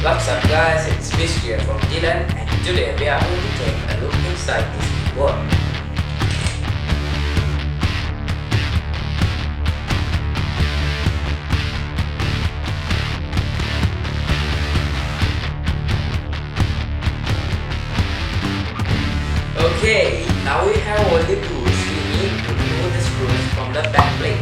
What's up guys, it's Fish here from Dylan and today we are going to take a look inside this keyboard. Okay, now we have all the tools we need to remove the screws from the back plate.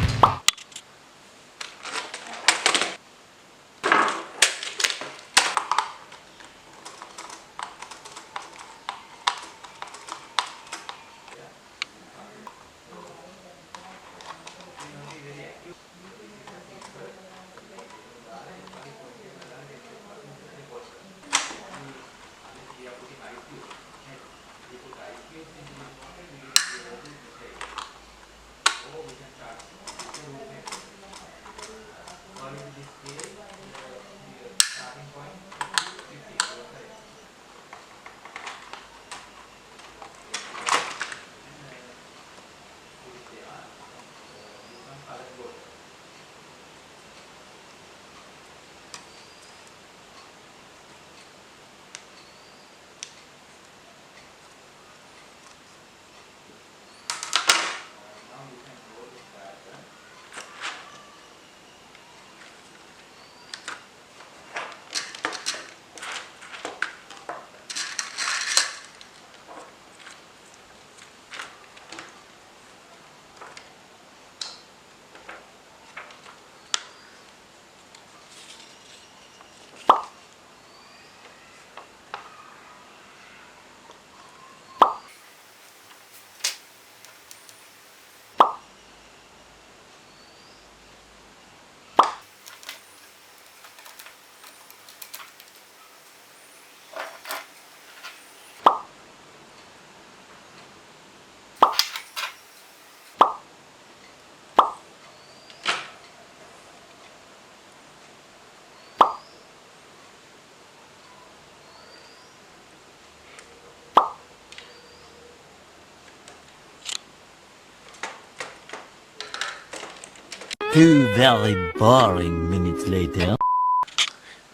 Two very boring minutes later.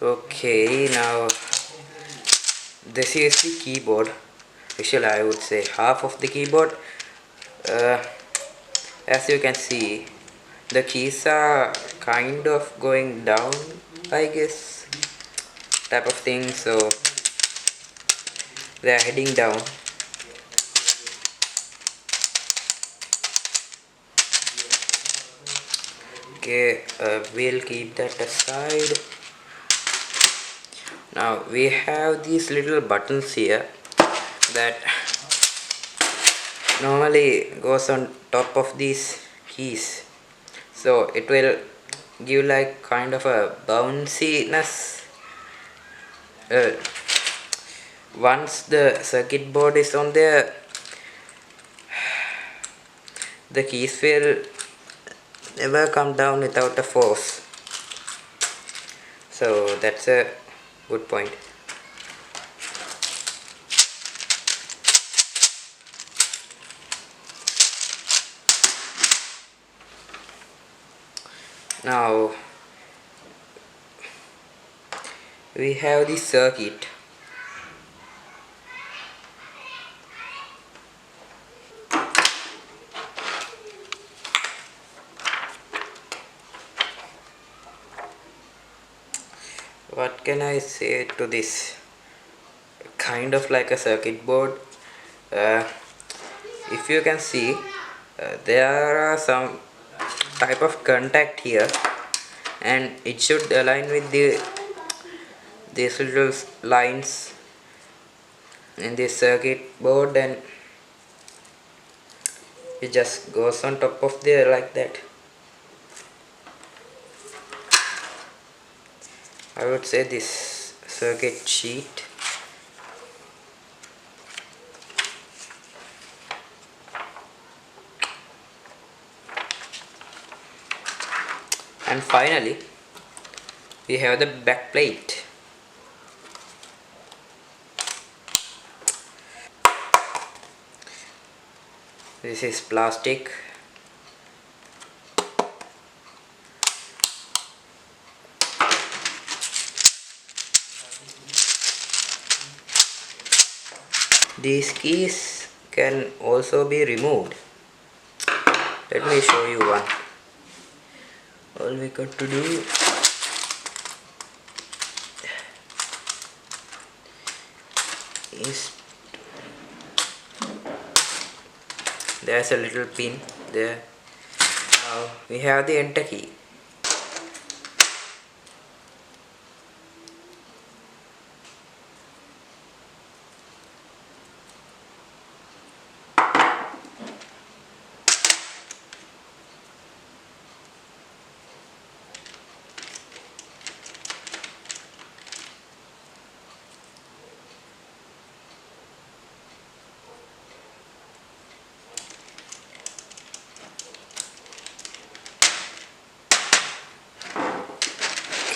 Okay, now this is the keyboard. Actually, I would say half of the keyboard. Uh, as you can see, the keys are kind of going down, I guess, type of thing, so they are heading down. Okay, we'll keep that aside. Now we have these little buttons here that normally goes on top of these keys, so it will give like kind of a bounciness. uh, Once the circuit board is on there, the keys will never come down without a force, so that's a good point. Now we have the circuit. What can I say to this? Kind of like a circuit board. uh, if you can see, there are some type of contact here, and it should align with these little lines in this circuit board, and it just goes on top of there like that. I would say this circuit sheet. And finally we have the back plate. This is plastic. These keys can also be removed. Let me show you one. All we got to do is, there's a little pin there. Now we have the enter key.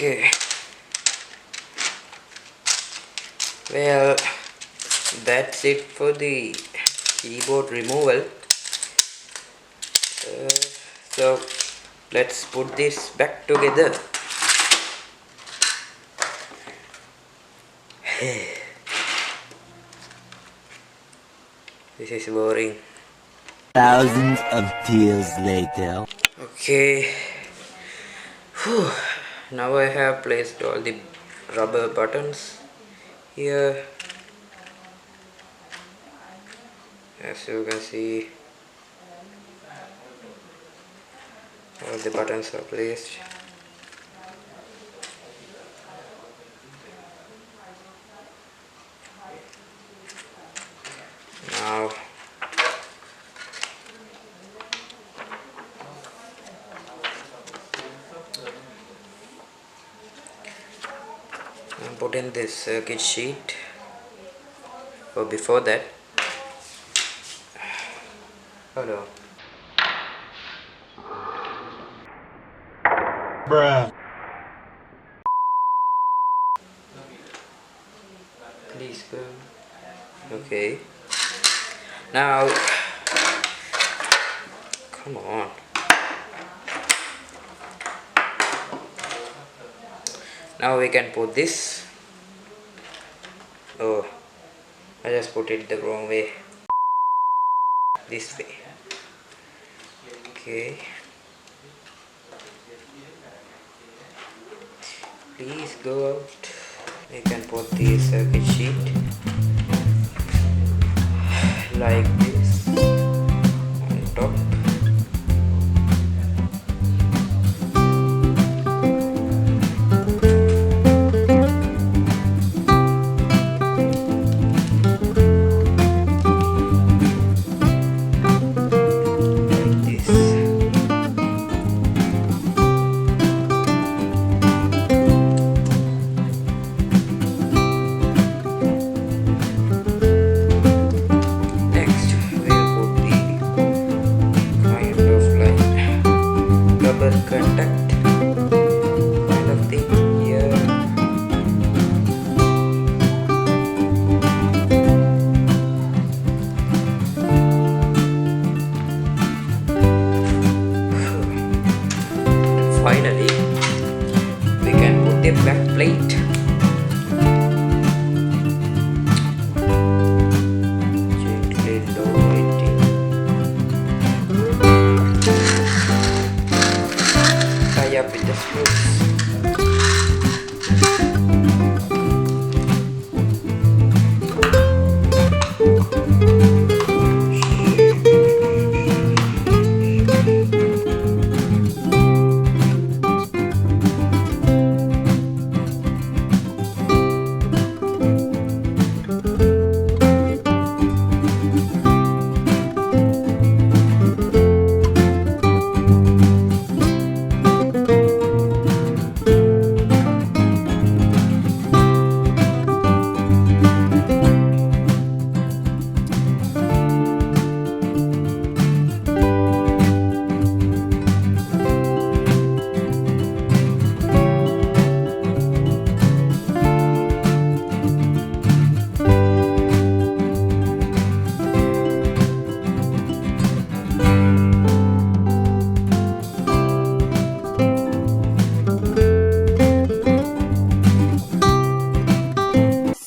Okay. Well, that's it for the keyboard removal. So let's put this back together. This is boring. Thousands of tears later. Okay. Whew. Now I have placed all the rubber buttons here. As you can see, all the buttons are placed. Now I'm putting this circuit sheet. But before that, hello. Bruh. Please go. Okay. Now, come on. Now we can put this. Oh, I just put it the wrong way. This way. Okay. Please go out. We can put the circuit sheet like this on top. Like this. Next, we'll put the kind of like rubber contact kind of thing here. Finally, we can put the back plate. Gently lower it in. Tie up with the screws.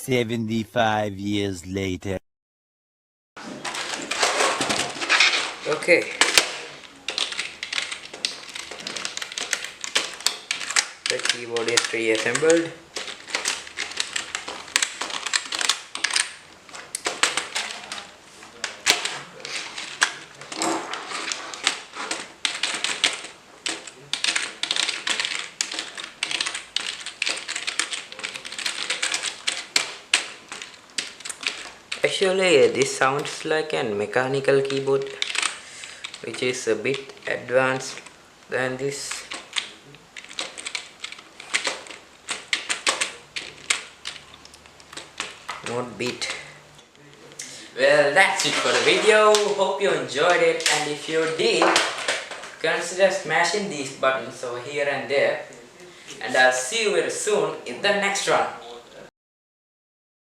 $75 years later. Okay. The keyboard is reassembled. Actually, this sounds like a mechanical keyboard, which is a bit advanced than this. Not beat. Well, that's it for the video. Hope you enjoyed it, and if you did, consider smashing these buttons over here and there. And I'll see you very soon in the next one.